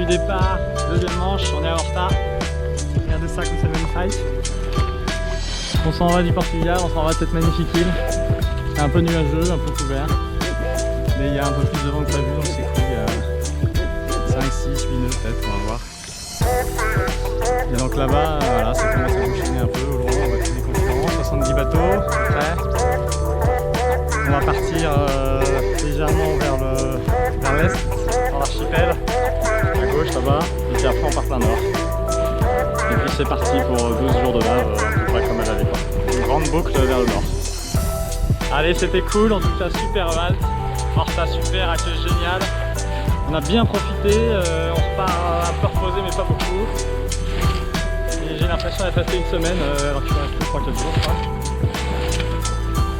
du départ, deuxième manche, on est en retard. Regardez ça comme c'est magnifique. On s'en va du Portugal, on s'en va de cette magnifique île. C'est un peu nuageux, un peu couvert. Mais il y a un peu plus de vent que prévu, donc c'est cool. Il y a 5, 6, 8 nœuds peut-être, on va voir. Et donc là-bas, voilà, ça commence à enchaîner un peu. Au loin, on voit tous les concurrents, 70 bateaux, prêts. On va partir légèrement vers l'est, dans l'archipel, à gauche là-bas, et puis après on part plein nord. Et puis c'est parti pour 12 jours de lave, à peu près comme elle avait quoi. Une grande boucle vers le nord. Allez, c'était cool, en tout cas super valte. Horta super, accueil génial. On a bien profité, on repart un peu reposé mais pas beaucoup. Et j'ai l'impression d'être resté une semaine, alors que je suis resté 3-4 jours je crois.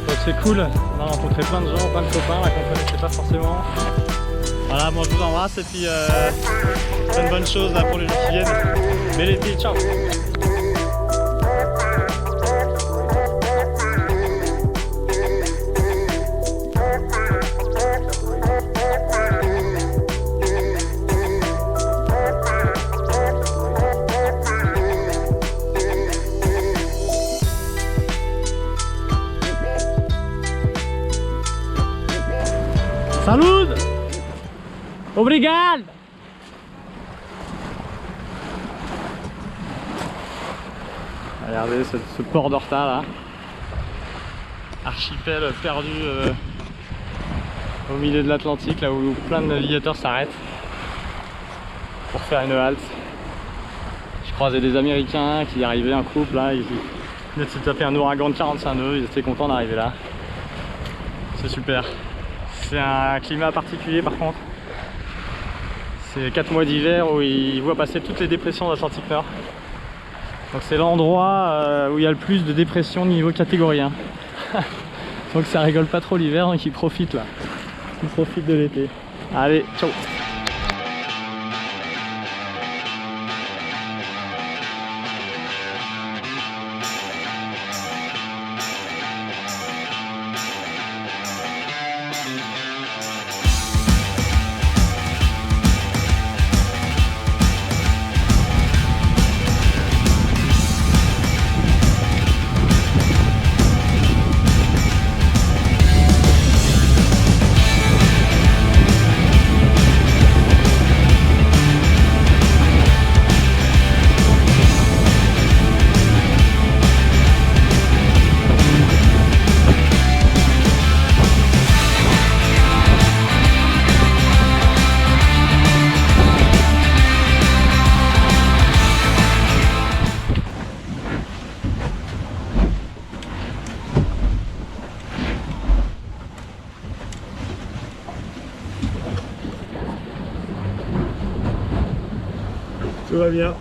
Donc c'est cool, on a rencontré plein de gens, plein de copains là qu'on ne connaissait pas forcément. Voilà, moi je vous embrasse et puis plein de bonnes choses là pour les jours qui viennent. Bel été, ciao. Salut! Obrigado! Regardez ce port d'Horta là. Archipel perdu au milieu de l'Atlantique, là où plein de navigateurs s'arrêtent pour faire une halte. Je croisais des Américains qui arrivaient, un couple là, ils venaient de se taper un ouragan de 45 nœuds, ils étaient contents d'arriver là. C'est super. C'est un climat particulier par contre. C'est 4 mois d'hiver où ils voient passer toutes les dépressions d'Atlantique Nord. Donc c'est l'endroit où il y a le plus de dépressions niveau catégorie 1. Donc ça rigole pas trop l'hiver, donc ils profitent là. Ils profitent de l'été. Allez, ciao! Tout va bien,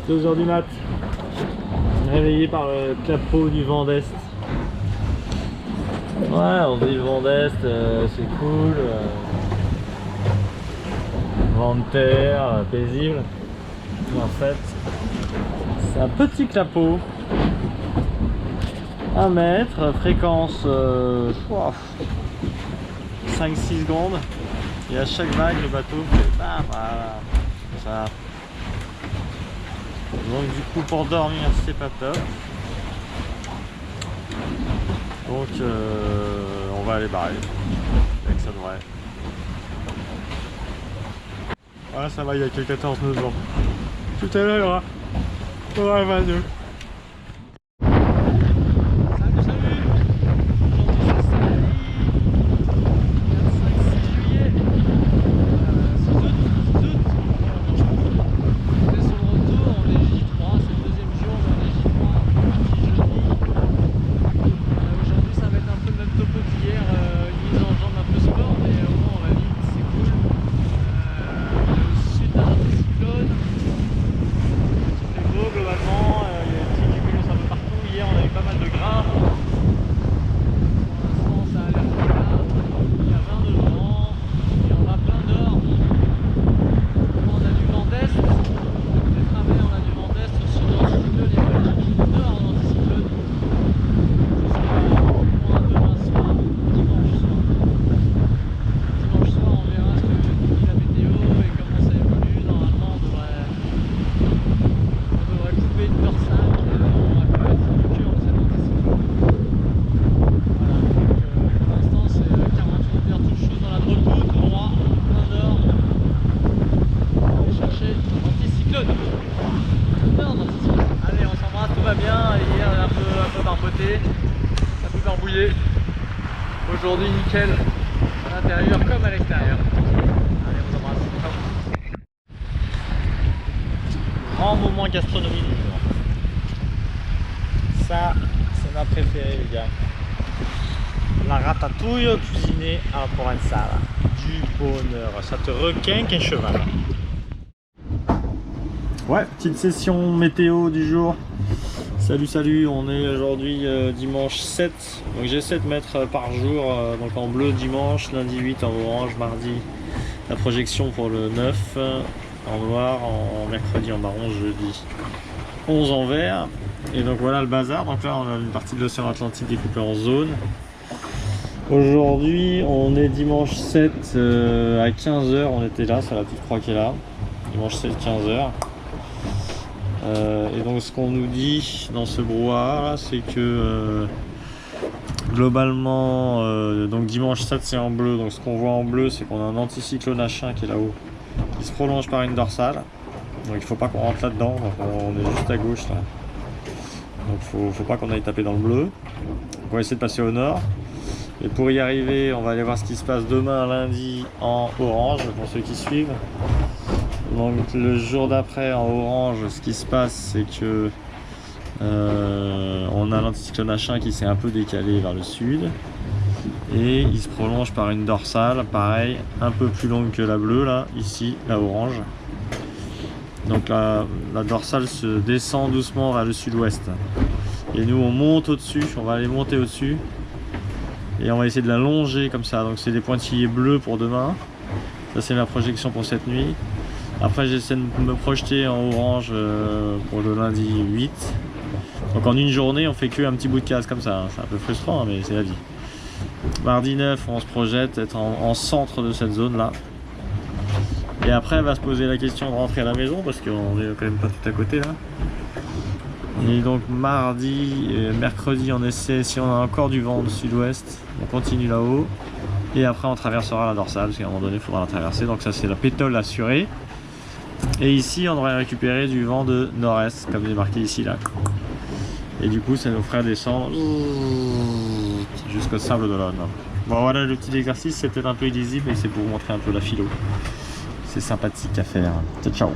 2 h du mat, réveillé par le clapot du vent d'Est. Ouais, on dit le vent d'Est, c'est cool, vent de terre, paisible. Mais en fait, c'est un petit clapot, 1 mètre, fréquence 5-6 secondes, et à chaque vague le bateau fait bam, voilà, ça. Donc du coup pour dormir c'est pas top. Donc on va aller barrer. Avec ça devrait. Voilà, ça va, il y a que 14 nœuds devant. Tout à l'heure, il y aura 20 nœuds. Globalement, bien. Hier, un peu barboté, un peu barbouillé. Aujourd'hui, nickel, à l'intérieur comme à l'extérieur. Allez, on vous embrasse. Ciao. Grand moment gastronomie du jour. Ça, c'est ma préférée, les gars. La ratatouille cuisinée à la provençale. Du bonheur, ça te requinque un cheval. Ouais, petite session météo du jour. Salut, on est aujourd'hui dimanche 7. Donc j'ai 7 mètres par jour, donc en bleu dimanche, lundi 8 en orange, mardi la projection pour le 9, en noir, en mercredi en marron, jeudi 11 en vert. Et donc voilà le bazar. Donc là on a une partie de l'océan Atlantique découpée en zones. Aujourd'hui on est dimanche 7 à 15h, on était là, c'est la petite croix qui est là. Dimanche 7 15h. Et donc ce qu'on nous dit dans ce brouhaha c'est que globalement donc dimanche 7 c'est en bleu, donc ce qu'on voit en bleu c'est qu'on a un anticyclone H1 qui est là-haut qui se prolonge par une dorsale, donc il faut pas qu'on rentre là-dedans, donc on est juste à gauche là, donc faut pas qu'on aille taper dans le bleu. Donc on va essayer de passer au nord, et pour y arriver on va aller voir ce qui se passe demain lundi en orange pour ceux qui suivent. Donc le jour d'après en orange, ce qui se passe c'est que on a l'anticyclone H1 qui s'est un peu décalé vers le sud et il se prolonge par une dorsale, pareil, un peu plus longue que la bleue là, ici, la orange. Donc la dorsale se descend doucement vers le sud-ouest et nous on monte au-dessus, on va aller monter au-dessus et on va essayer de la longer comme ça. Donc c'est des pointillés bleus pour demain, ça c'est ma projection pour cette nuit. Après j'essaie de me projeter en orange pour le lundi 8. Donc en une journée on fait que un petit bout de case comme ça, c'est un peu frustrant hein, mais c'est la vie. Mardi 9 on se projette être en centre de cette zone là. Et après elle va se poser la question de rentrer à la maison parce qu'on est quand même pas tout à côté là. Et donc mardi et mercredi on essaie, si on a encore du vent de sud-ouest, on continue là-haut. Et après on traversera la dorsale parce qu'à un moment donné il faudra la traverser, donc ça c'est la pétole assurée. Et ici on devrait récupérer du vent de nord-est comme j'ai marqué ici là. Et du coup ça nous ferait descendre jusqu'au sable d'Olonne. Bon voilà le petit exercice, c'est peut-être un peu illisible mais c'est pour vous montrer un peu la philo. C'est sympathique à faire. Ciao.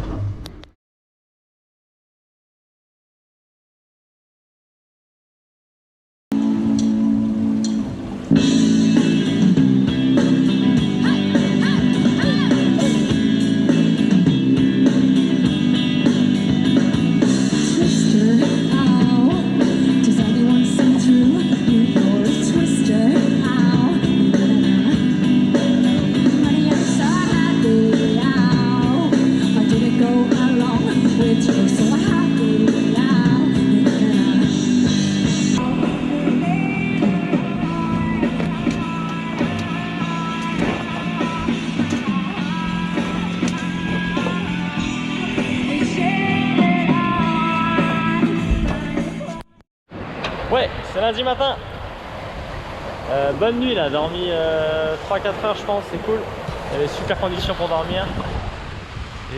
Ouais, c'est lundi matin. Bonne nuit là, dormi 3-4 heures je pense, c'est cool. Il y a des super conditions pour dormir.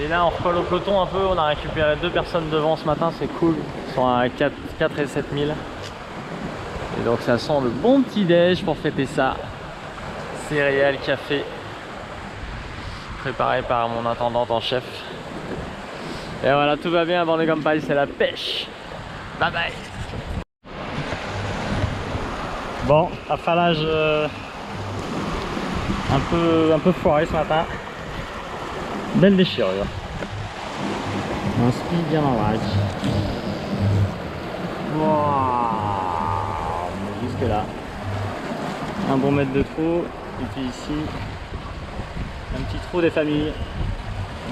Et là on recolle au peloton un peu, on a récupéré 2 personnes devant ce matin, c'est cool. Ils sont à 4 et 7 000. Et donc ça sent le bon petit déj pour fêter ça. Céréales, café. Préparé par mon intendante en chef. Et voilà, tout va bien, bande de Gompaille, c'est la pêche. Bye bye. Bon, affalage un peu foiré ce matin. Belle déchirure. On se plie bien dans l'âge. Wow, jusque là. Un bon mètre de trou. Et puis ici, un petit trou des familles.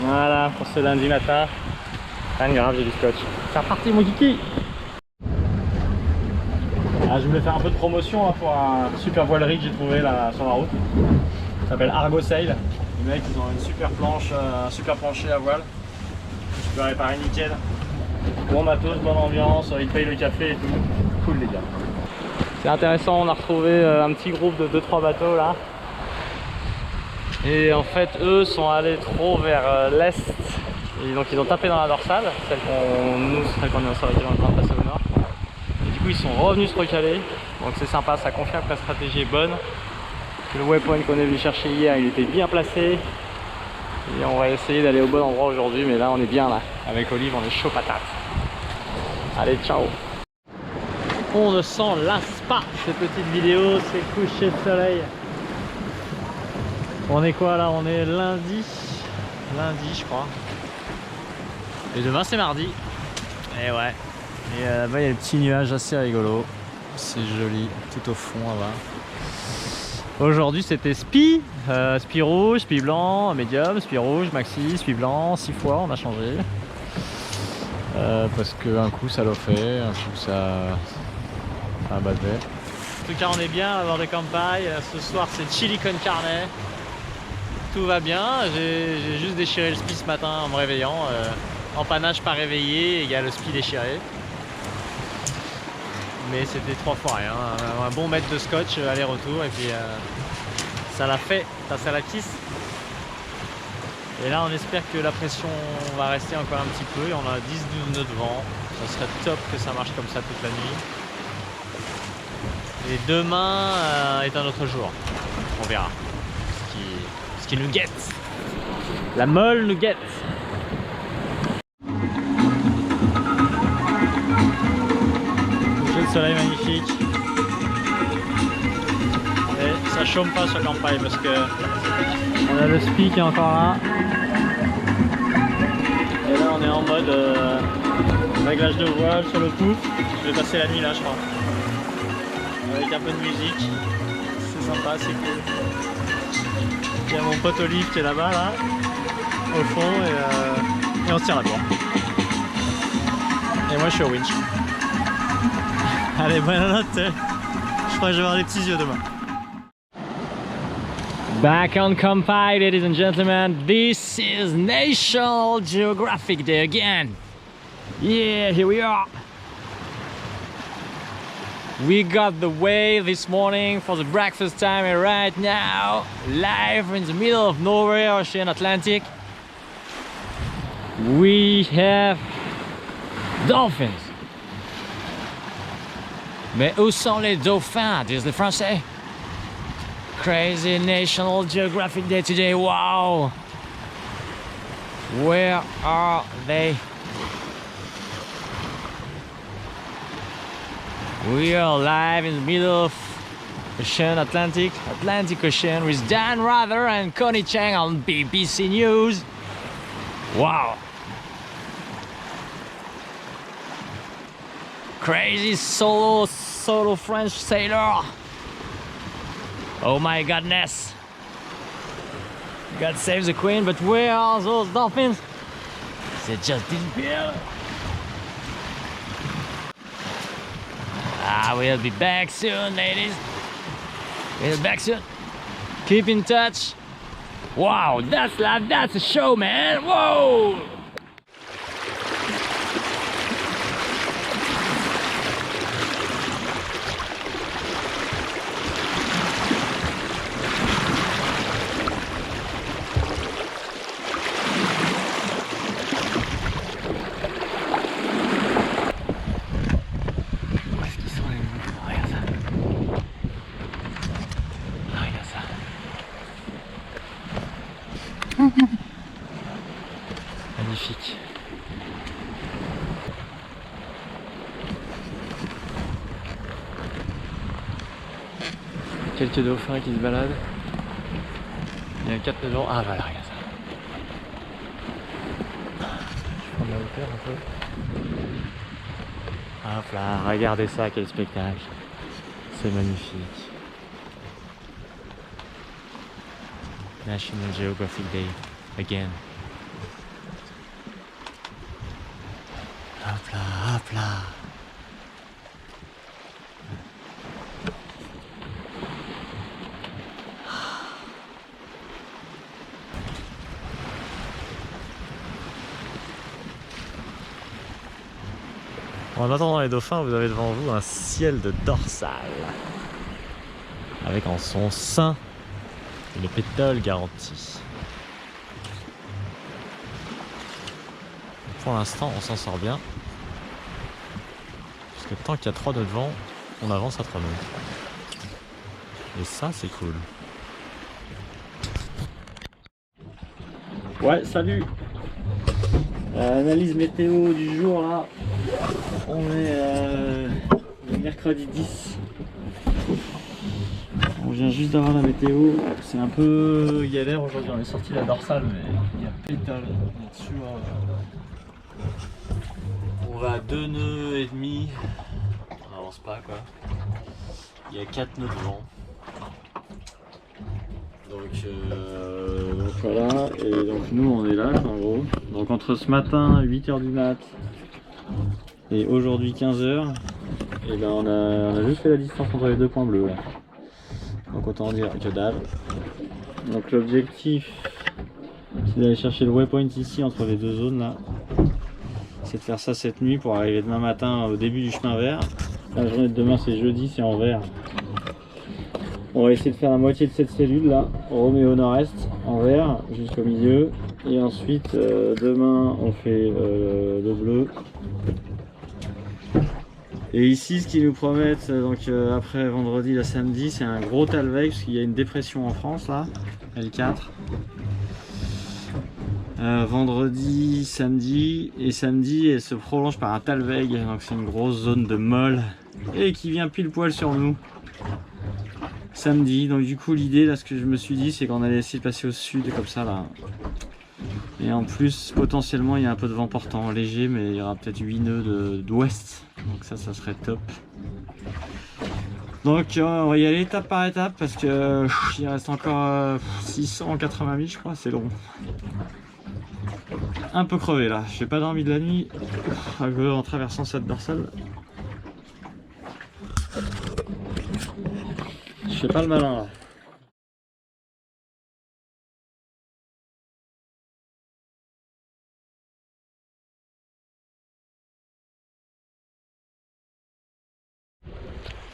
Voilà, pour ce lundi matin. Rien de grave, j'ai du scotch. C'est reparti mon kiki. Ah, je voulais faire un peu de promotion là, pour un super voilerie que j'ai trouvé là sur la route. Ça s'appelle Argo Sail. Les mecs ils ont une super planche, un super plancher à voile. Je peux réparer nickel. Bon matos, bonne ambiance, ils payent le café et tout. Cool les gars. C'est intéressant, on a retrouvé un petit groupe de 2-3 bateaux là. Et en fait eux sont allés trop vers l'est. Et donc ils ont tapé dans la dorsale, celle qu'on est en train de passer au nord. sont revenus se recaler. Donc c'est sympa, ça confirme que la stratégie est bonne. Le waypoint qu'on est venu chercher hier, il était bien placé. Et on va essayer d'aller au bon endroit aujourd'hui, mais là on est bien là. Avec Olive, on est chaud patate. Allez, ciao. On ne s'en lasse pas, ces petites vidéos, ces couchers de soleil. On est quoi là? On est lundi, je crois. Et demain c'est mardi. Et ouais. Et là-bas il y a le petit nuage assez rigolo. C'est joli, tout au fond là-bas. Aujourd'hui c'était spi, spi rouge, spi blanc, médium, spi rouge, maxi, spi blanc, 6 fois on a changé. Parce qu'un coup ça l'a fait, un coup ça battait. En tout cas on est bien à bord de Campai. Ce soir c'est chili con carne. Tout va bien, j'ai juste déchiré le spi ce matin en me réveillant. Empannage pas réveillé égale le spi déchiré. Mais c'était 3 fois rien, un bon mètre de scotch aller-retour et puis ça l'a fait, ça la tisse. Et là on espère que la pression va rester encore un petit peu et on a 10-12 nœuds de vent. Ça serait top que ça marche comme ça toute la nuit. Et demain est un autre jour, on verra ce qui nous guette. La molle nous guette. Coucher de soleil magnifique. Et ça chôme pas sur Campai parce que on a le spi qui est encore là. Et là on est en mode réglage de voile sur le pouf. Je vais passer la nuit là je crois. Avec un peu de musique. C'est sympa, c'est cool. Il y a mon pote Olive qui est là-bas là, au fond et on se tire la bourre. Et moi je suis au winch. Allez, bonne note. Je crois que je vais avoir les petits yeux demain. Back on Campai, ladies and gentlemen. This is National Geographic Day again. Yeah, here we are. We got the wave this morning for the breakfast time, and right now, live in the middle of nowhere, Ocean Atlantic, we have dolphins. Mais où sont les dauphins, disent les Français? Crazy National Geographic Day today, wow! Where are they? We are live in the middle of Ocean Atlantic Ocean with Dan Rather and Connie Chang on BBC News. Wow! Crazy solo French sailor. Oh my godness. God save the Queen, but where are those dolphins? They just disappeared. We'll be back soon, ladies. We'll be back soon. Keep in touch. Wow, that's live, that's a show, man. Whoa! Magnifique. Quelques dauphins qui se baladent. Il y a 4 devant. Ah voilà, regarde ça. Je prends de la hauteur un peu. Hop là, regardez ça, quel spectacle. C'est magnifique. National Geographic Day, again. Hop là, hop là. En attendant les dauphins, vous avez devant vous un ciel de dorsale. Avec en son sein une pétole garantie. Pour l'instant, on s'en sort bien. Parce que tant qu'il y a 3 nœuds de vent, on avance à 3 nœuds. Et ça, c'est cool. Ouais, salut. Analyse météo du jour là. On est mercredi 10. On vient juste d'avoir la météo. C'est un peu galère aujourd'hui. On est sorti la dorsale, mais il y a pétale. On va à 2 nœuds et demi. On n'avance pas quoi. Il y a 4 nœuds de vent. Donc voilà, et donc nous on est là en gros. Donc entre ce matin 8h du mat et aujourd'hui 15h, et ben on a juste fait la distance entre les deux points bleus là. Donc autant dire que dalle. Donc l'objectif c'est d'aller chercher le waypoint ici entre les deux zones là. C'est de faire ça cette nuit pour arriver demain matin au début du chemin vert. La journée de demain c'est jeudi, c'est en vert. On va essayer de faire la moitié de cette cellule là, au au nord-est, en vert, jusqu'au milieu. Et ensuite, demain, on fait le bleu. Et ici, ce qu'ils nous promettent, donc après vendredi, la samedi, c'est un gros talweg, parce qu'il y a une dépression en France là, L4. Vendredi, samedi, et samedi, elle se prolonge par un talweg, donc c'est une grosse zone de molle, et qui vient pile poil sur nous. Samedi, donc du coup l'idée là, ce que je me suis dit, c'est qu'on allait essayer de passer au sud comme ça là. Et en plus potentiellement il y a un peu de vent portant léger, mais il y aura peut-être 8 nœuds d'ouest, donc ça serait top. Donc on va y aller étape par étape parce que il reste encore 680 000 je crois, c'est long. Un peu crevé là, j'ai pas dormi de la nuit en traversant cette dorsale. Je fais pas le malin là.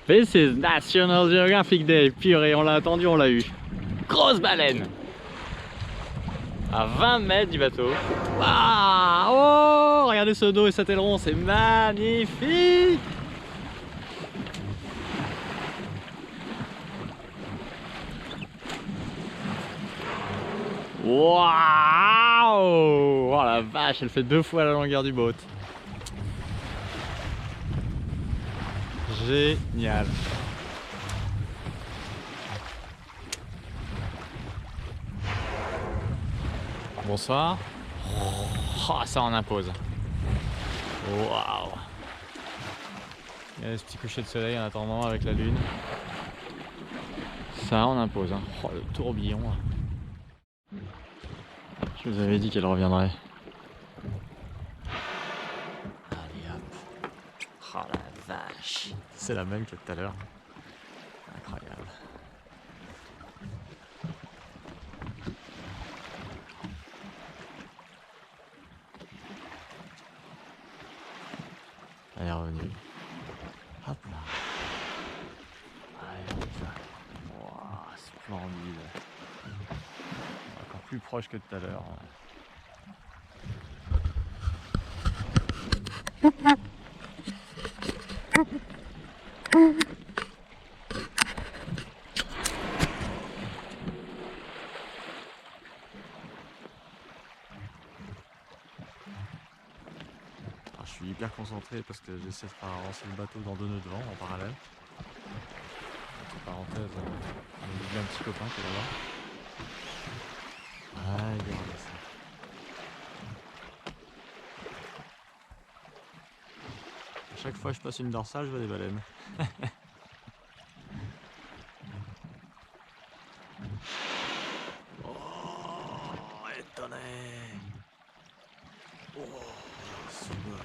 This is National Geographic Day, purée, on l'a attendu, on l'a eu. Grosse baleine. À 20 mètres du bateau. Ah, oh, regardez ce dos et cet aileron, c'est magnifique. Waouh! Oh la vache, elle fait 2 fois la longueur du boat. Génial. Bonsoir. Oh, ça en impose. Waouh! Il y a ce petit coucher de soleil en attendant avec la lune. Ça en impose. Hein. Oh, le tourbillon. Je vous avais dit qu'elle reviendrait. Allez hop. Oh la vache. C'est la même que tout à l'heure. Incroyable. Elle est revenue. Hop là. Allez, wow, splendide. Encore plus proche que tout à l'heure. Je suis hyper concentré parce que j'essaie de faire avancer le bateau dans 2 nœuds de vent en parallèle. Entre parenthèses, on a vu un petit copain qui est là-bas. Ah, regardez ça. À chaque fois que je passe une dorsale, je vois des baleines. Oh, étonné. Oh, super.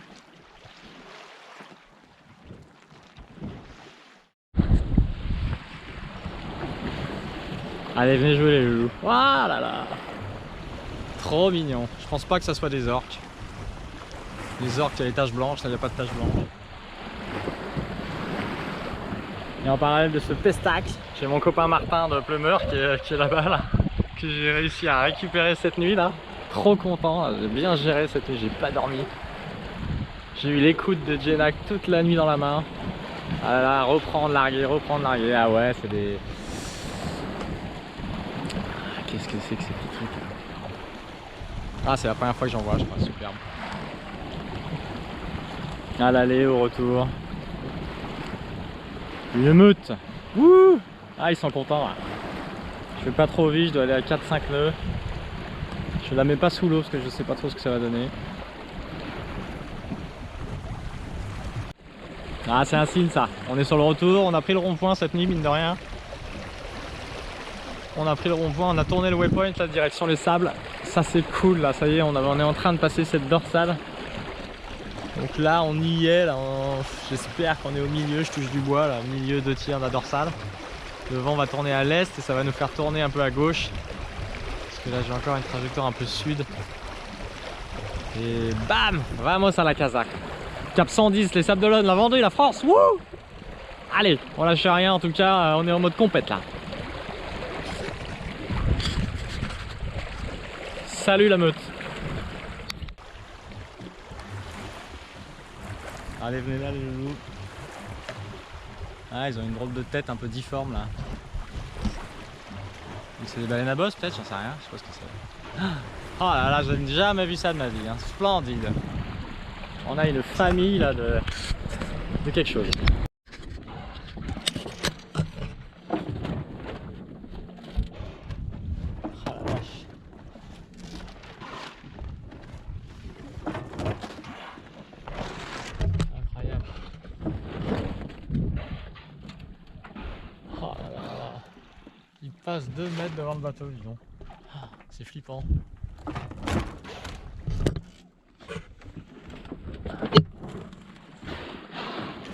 Allez, venez jouer les loulous. Voilà là. Trop mignon. Je pense pas que ça soit des orques. Les orques, il y a les taches blanches, là il n'y a pas de taches blanches. Et en parallèle de ce pestac, j'ai mon copain Martin de Plumeur qui est là-bas, là, que j'ai réussi à récupérer cette nuit là. Trop content, j'ai bien géré cette nuit, j'ai pas dormi. J'ai eu l'écoute de Genac toute la nuit dans la main. Ah là, reprendre, larguer, reprendre, larguer. Ah ouais, c'est des... Qu'est-ce que c'est que ces petits trucs là? Ah, c'est la première fois que j'en vois, je crois, superbe. À l'aller, au retour. Une meute. Wouh! Ah, ils sont contents là. Je fais pas trop vite, je dois aller à 4-5 nœuds. Je la mets pas sous l'eau parce que je sais pas trop ce que ça va donner. Ah, c'est un signe ça. On est sur le retour, on a pris le rond-point cette nuit, mine de rien. On a pris le rond-point, on a tourné le waypoint là, direction les sables. Ça c'est cool là, ça y est, on est en train de passer cette dorsale. Donc là on y est, là, j'espère qu'on est au milieu, je touche du bois là, au milieu 2 tiers de la dorsale. Le vent va tourner à l'est et ça va nous faire tourner un peu à gauche. Parce que là j'ai encore une trajectoire un peu sud. Et bam! Vamos à la casaque. Cap 110, les Sables d'Olonne, la Vendée, la France, wouh! Allez, on lâche rien en tout cas, on est en mode compète là. Salut la meute. Allez, venez là les loulous. Ah, ils ont une drôle de tête un peu difforme là. C'est des baleines à bosse peut-être, j'en sais rien, je sais pas ce que c'est. Oh là là, je n'ai jamais vu ça de ma vie, hein. Splendide. On a une famille là de quelque chose. Oh la vache. Incroyable. Oh là là là. Il passe 2 mètres devant le bateau, dis donc. C'est flippant.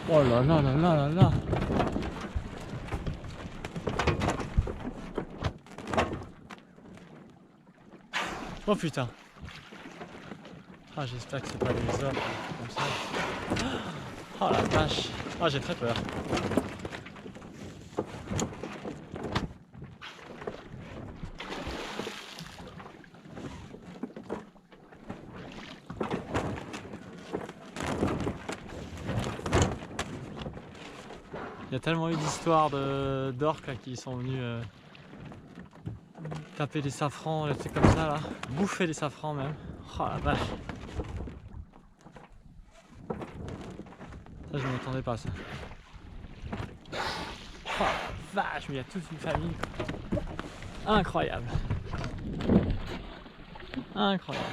Oh là là là là là là. Oh putain. Ah, j'espère que c'est pas des hommes comme ça. Oh la vache. Ah, j'ai très peur. Il y a tellement eu d'histoires d'orques qui sont venus taper les safrans, c'est comme ça là, bouffer les safrans même. Oh la vache. Ça je ne m'attendais pas à ça. Oh la vache, mais il y a toute une famille. Incroyable. Incroyable.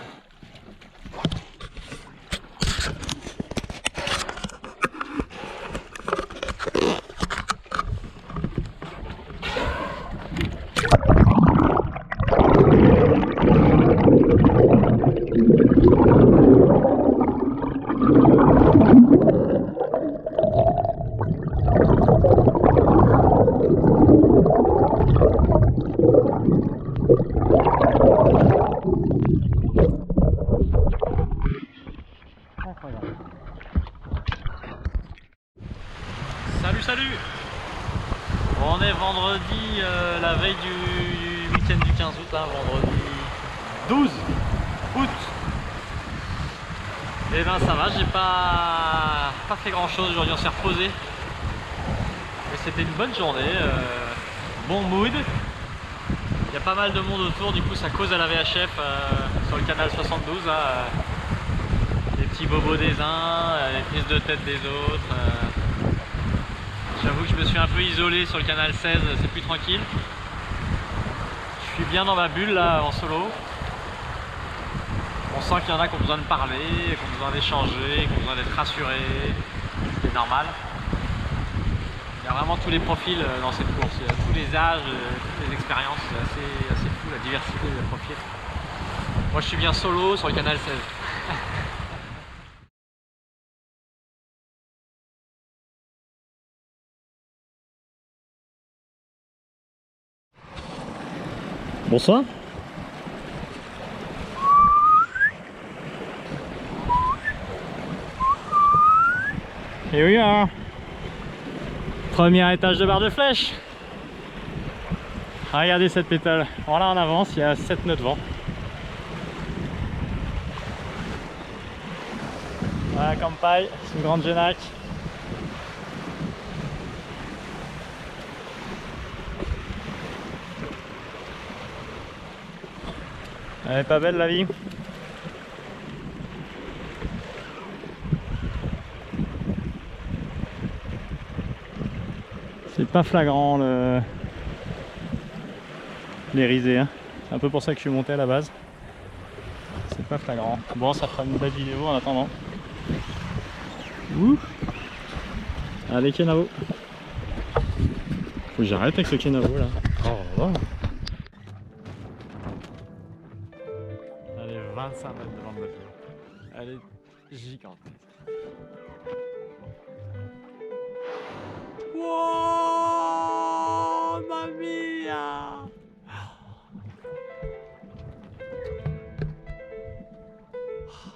Salut. Bon, on est vendredi, la veille du week-end du 15 août, hein, vendredi 12 août. Et ben ça va, j'ai pas fait grand chose aujourd'hui, on s'est reposé. Mais c'était une bonne journée, bon mood. Il y a pas mal de monde autour, du coup ça cause à la VHF sur le canal 72. Là, les petits bobos des uns, les prises de tête des autres. J'avoue que je me suis un peu isolé sur le canal 16, c'est plus tranquille. Je suis bien dans ma bulle là en solo. On sent qu'il y en a qui ont besoin de parler, qui ont besoin d'échanger, qui ont besoin d'être rassurés. C'est normal. Il y a vraiment tous les profils dans cette course. Il y a tous les âges, toutes les expériences. C'est assez fou la diversité des profils. Moi je suis bien solo sur le canal 16. Bonsoir. Et oui, hein. Premier étage de barre de flèche. Regardez cette pétale. Voilà, en avance, il y a 7 nœuds de vent. Voilà, Campai, c'est une grande Genac. Elle est pas belle la vie. C'est pas flagrant les risées, hein. C'est un peu pour ça que je suis monté à la base. C'est pas flagrant. Bon, ça fera une belle vidéo en attendant. Ouh. Allez, Kenavo. Faut que j'arrête avec ce Kenavo là. Oh. Elle est 25 mètres devant le bateau. Elle est gigantesque. Wow, mamma mia!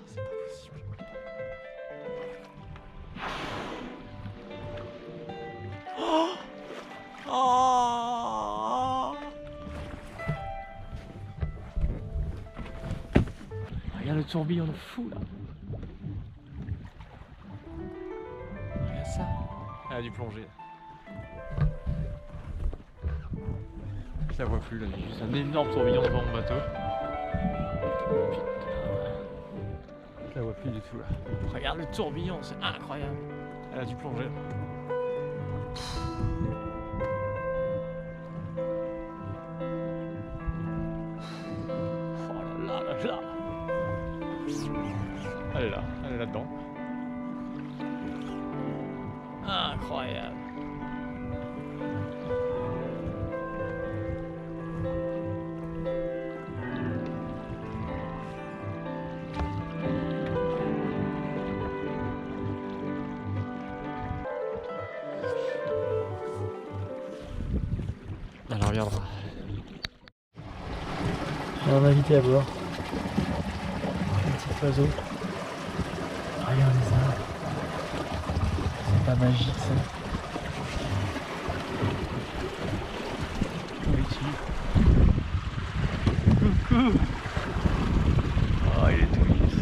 C'est pas possible. Oh! Regarde le tourbillon de fou là. Regarde ça. Elle a dû plonger. Je la vois plus là, il y a juste un énorme tourbillon devant mon bateau. Putain. Je la vois plus du tout là. Regarde le tourbillon, c'est incroyable. Elle a dû plonger. Oh là là là là. Elle est là-dedans. Incroyable. Elle reviendra. On va inviter à bord. Un petit oiseau. Regardez ça. C'est pas magique ça. Coucou. Oh, il est tout lisse.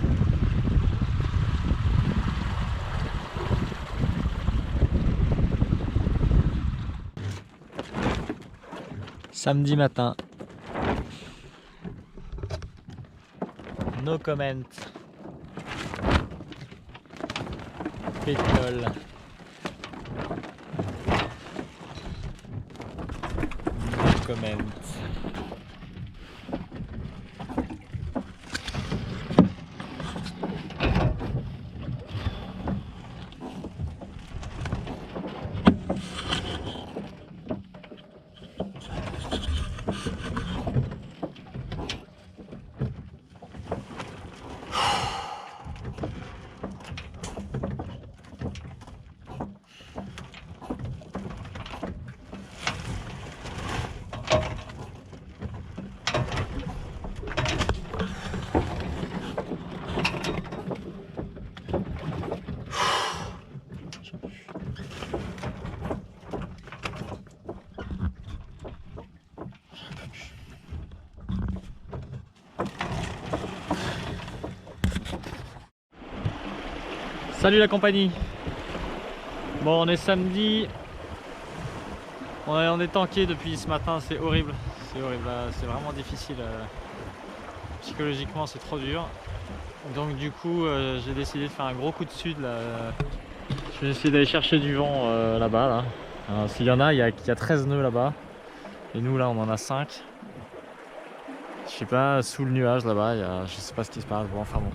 Samedi matin. No comment. Pétrole. No comment. Salut la compagnie. Bon, on est samedi. On est tanké depuis ce matin, c'est horrible. C'est horrible, c'est vraiment difficile. Psychologiquement, c'est trop dur. Donc du coup, j'ai décidé de faire un gros coup de sud là. Je vais essayer d'aller chercher du vent là-bas. Là. S'il y en a, il y a 13 nœuds là-bas. Et nous là, on en a 5. Je sais pas, sous le nuage là-bas, je sais pas ce qui se passe. Bon, enfin bon.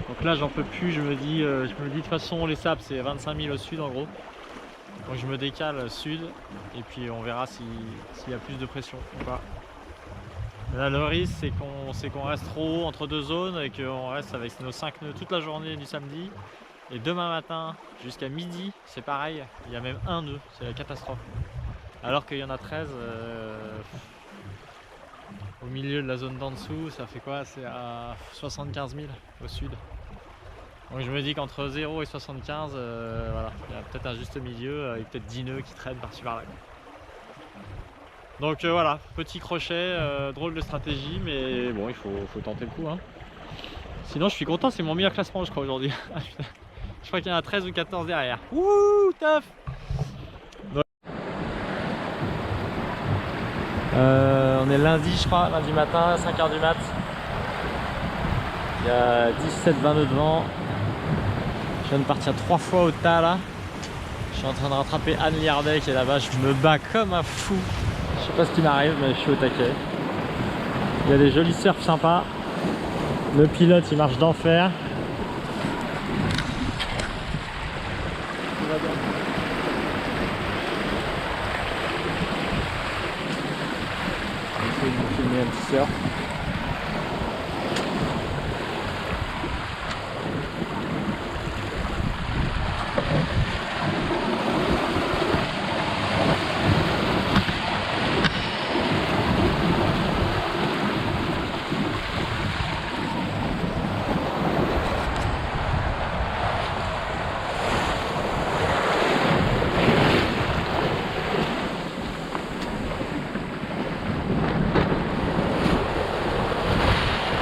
Donc là j'en peux plus, je me dis de toute façon les sables c'est 25 000 au sud en gros. Donc je me décale sud et puis on verra s'il y a plus de pression ou pas. Là le risque c'est qu'on reste trop haut entre deux zones et qu'on reste avec nos 5 nœuds toute la journée du samedi. Et demain matin jusqu'à midi c'est pareil, il y a même un nœud, c'est la catastrophe. Alors qu'il y en a 13 au milieu de la zone d'en dessous, ça fait quoi? C'est à 75 000 au sud. Donc je me dis qu'entre 0 et 75, voilà, il y a peut-être un juste milieu avec peut-être 10 nœuds qui traînent par-ci par-là. Donc voilà, petit crochet, drôle de stratégie, mais bon, il faut tenter le coup. Hein. Sinon je suis content, c'est mon meilleur classement je crois aujourd'hui. Je crois qu'il y en a 13 ou 14 derrière. Wouh, tough. On est lundi je crois, lundi matin, 5h du mat. Il y a 17-20 nœuds de vent. Je viens de partir 3 fois au tas là. Je suis en train de rattraper Anne Liardet qui est là-bas. Je me bats comme un fou. Je sais pas ce qui m'arrive mais je suis au taquet. Il y a des jolis surfs sympas. Le pilote il marche d'enfer. Tout va bien. Je vais essayer de vous filmer un petit surf.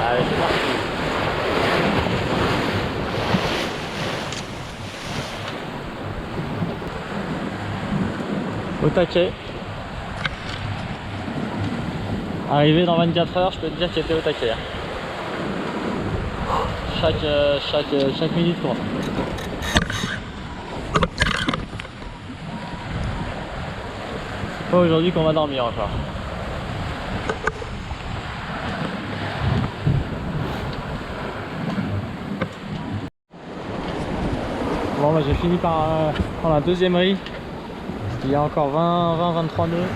Allez, c'est parti. Au taquet. Arrivé dans 24 heures, je peux te dire qu'il était au taquet. Chaque minute compte. C'est pas aujourd'hui qu'on va dormir encore. Bon bah j'ai fini par prendre la deuxième riz. Il y a encore 20-23 nœuds.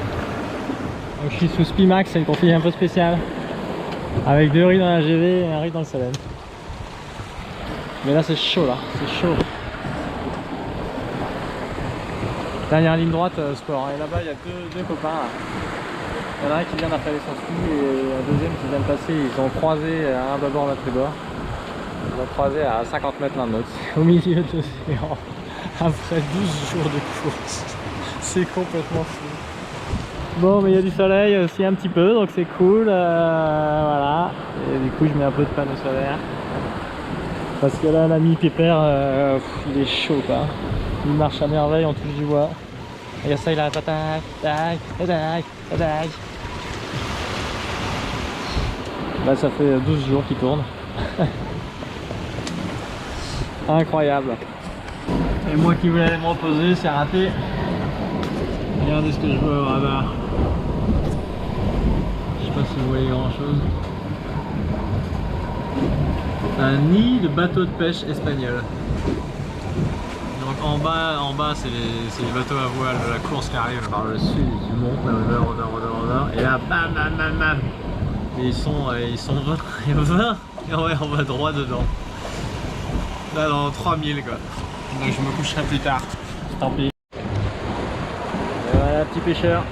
Donc je suis sous Spimax, c'est une config un peu spéciale. Avec 2 riz dans la GV et un riz dans le Salem. Mais là c'est chaud là, c'est chaud. Dernière ligne droite sport. Et là-bas il y a deux copains là. Il y en a un qui vient d'appeler son ski et un deuxième qui vient de passer. Ils ont croisé un bâbord, l'autre tribord. Ils ont croisé à 50 mètres l'un de l'autre, au milieu de l'océan, après 12 jours de course. C'est complètement fou. Bon, mais il y a du soleil aussi un petit peu, donc c'est cool. Voilà. Et du coup, je mets un peu de panneau solaire. Parce que là, l'ami Pépère, il est chaud quoi. Il marche à merveille, on touche du bois. Et ça, il arrête pas. Tac, tac, tac, tac. Là, ça fait 12 jours qu'il tourne. Incroyable. Et moi qui voulais aller me reposer, c'est raté. Regardez ce que je vois au radar. Je sais pas si vous voyez grand chose. Un nid de bateau de pêche espagnol. Donc en bas c'est les bateaux à voile de la course qui arrivent par le sud, qui montent là, au nord. Et là bam bam bam bam. Et ils sont 20 et on va droit dedans. Là dans 3000 quoi. Donc je me coucherai plus tard. Tant pis. Et voilà, petit pêcheur.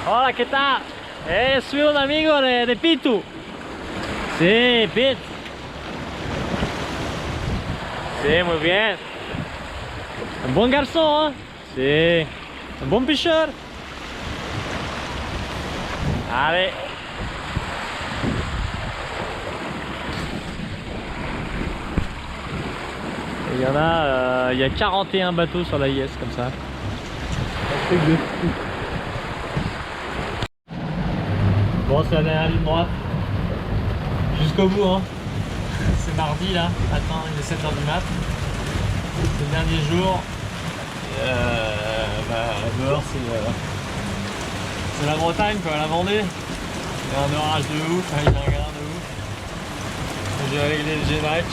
Hola, ¿qué tal? Soy un amigo de Pitu. Sí, Pit. Sí, muy bien. Un bon garçon, hein? Sí. Un bon pêcheur. Allez. Il y en a, il y a 41 bateaux sur la IS comme ça. Un truc de fou. Bon, c'est la dernière ligne droite. Jusqu'au bout, hein. C'est mardi là. Attends, il est 7h du mat. C'est le dernier jour. Dehors, c'est la Bretagne quoi, la Vendée. Il y a un orage de ouf, il y a un grain de ouf. J'ai réglé le Génac,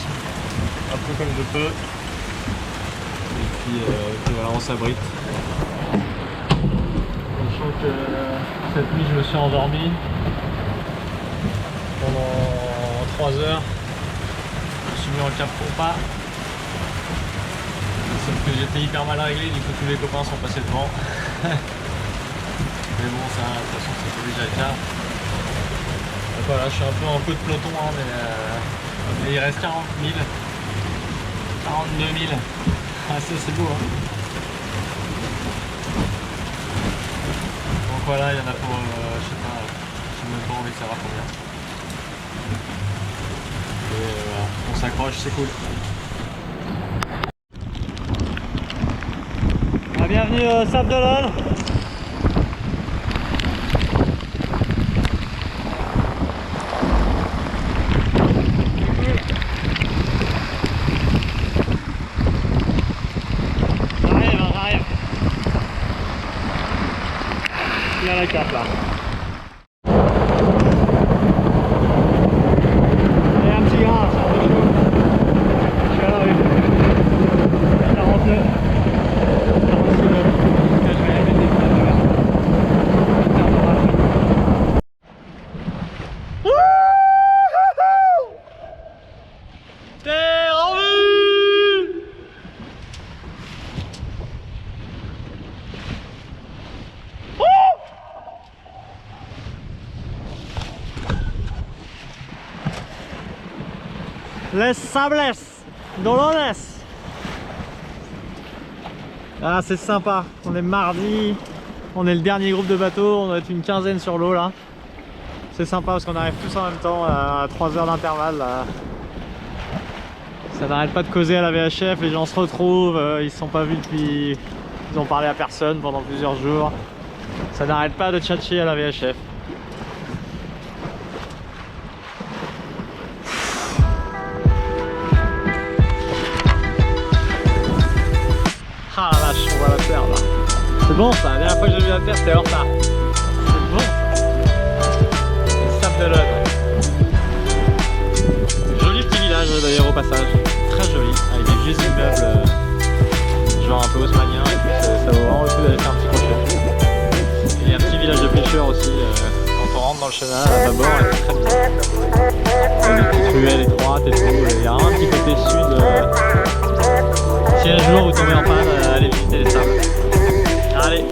un peu comme je peux. Et puis voilà, on s'abrite. Sachant que cette nuit je me suis endormi pendant 3 heures. Je me suis mis en cap compas. Sauf que j'étais hyper mal réglé, du coup tous les copains sont passés devant. Mais bon, ça, de toute façon c'était déjà le cas. Donc voilà, je suis un peu en queue de peloton, hein, mais il reste 40 000. 42 000. Ah ça c'est beau hein. Donc voilà, il y en a pour, je sais pas, j'ai même pas envie de savoir combien. Et voilà, on s'accroche, c'est cool. Bienvenue au Sable d'Olonne. J'arrive. Il y a la carte là. Allez, un petit grain, c'est un peu chaud. Je suis à la rue. 42. T'es en vue! Les Sables d'Olonne. Ah, c'est sympa, on est mardi, on est le dernier groupe de bateaux, on doit être une quinzaine sur l'eau là. C'est sympa parce qu'on arrive tous en même temps à 3 heures d'intervalle là. Ça n'arrête pas de causer à la VHF, les gens se retrouvent, ils se sont pas vus depuis... Ils ont parlé à personne pendant plusieurs jours. Ça n'arrête pas de tchatcher à la VHF. Ah la vache, on voit la terre là. C'est bon ça, la dernière fois que j'ai vu la terre c'était en retard. C'est bon ça. Le Sable d'Olonne. Joli petit village d'ailleurs au passage. Très joli, avec des vieux immeubles genre un peu haussmanniens et tout. Ça vaut vraiment le coup d'aller faire un petit crochet. Il y a un petit village de pêcheurs aussi quand on rentre dans le chenal à bâbord et c'est très bien. Des petites ruelles étroites et tout. Il y a vraiment un petit côté sud. Si un jour vous tombez en panne, allez visiter les sables. Allez.